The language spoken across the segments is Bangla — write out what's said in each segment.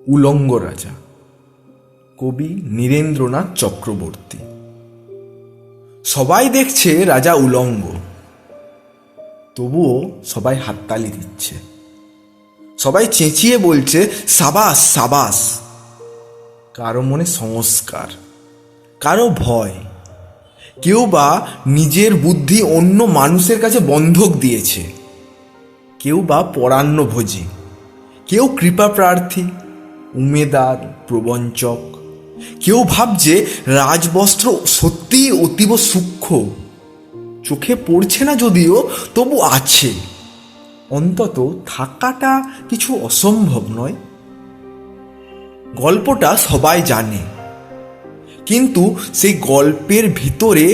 উলঙ্গ রাজা, কবি নীরেন্দ্রনাথ চক্রবর্তী। সবাই দেখছে রাজা উলঙ্গ, তবুও সবাই হাততালি দিচ্ছে। সবাই চেঁচিয়ে বলছে সাবাস সাবাস। কারো মনে সংস্কার, কারো ভয়, কেউ বা নিজের বুদ্ধি অন্য মানুষের কাছে বন্ধক দিয়েছে, কেউ বা পরান্নভোজী, কেউ কৃপা প্রার্থী, উমেদার, প্রবঞ্চক। কেউ ভাবছে রাজবস্ত্র সত্যিই অতীব সূক্ষ্ম, চোখে পড়ছে না যদিও তবু আছে, অন্তত থাকাটা কিছু অসম্ভব নয়। গল্পটা সবাই জানে, কিন্তু সেই গল্পের ভিতরে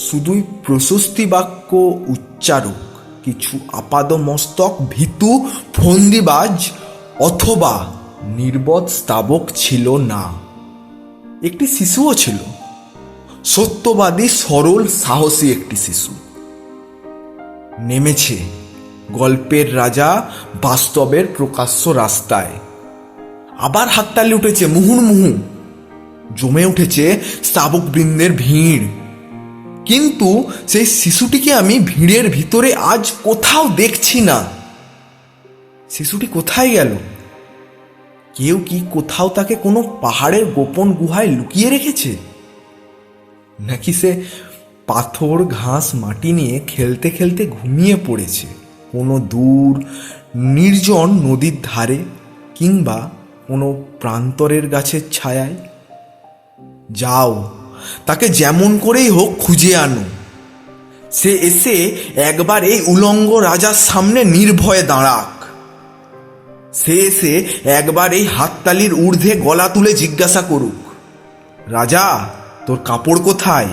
শুধুই প্রশস্তি বাক্য উচ্চারক, কিছু আপাদমস্তক ভীতু ফন্দিবাজ অথবা নির্বোধ স্তাবক ছিল না। একটি শিশুও ছিল, সত্যবাদী, সরল, সাহসী একটি শিশু। নেমেছে গল্পের রাজা বাস্তবের প্রকাশ্য রাস্তায়। আবার হাততালি উঠেছে মুহুর্মুহু, জমে উঠেছে স্তাবকবৃন্দের ভিড়। কিন্তু সেই শিশুটিকে আমি ভিড়ের ভিতরে আজ কোথাও দেখছি না। শিশুটি কোথায় গেল? কেউ কি কোথাও তাকে কোনো পাহাড়ের গোপন গুহায় লুকিয়ে রেখেছে? নাকি সে পাথর, ঘাস, মাটি নিয়ে খেলতে খেলতে ঘুমিয়ে পড়েছে কোনো দূর নির্জন নদীর ধারে, কিংবা কোনো প্রান্তরের গাছের ছায়ায়? যাও, তাকে যেমন করেই হোক খুঁজে আনো। সে এসে একবার এই উলঙ্গ রাজার সামনে নির্ভয়ে দাঁড়াক। সে এসে একবার এই হাততালির ঊর্ধ্বে গলা তুলে জিজ্ঞাসা করুক, রাজা, তোর কাপড় কোথায়?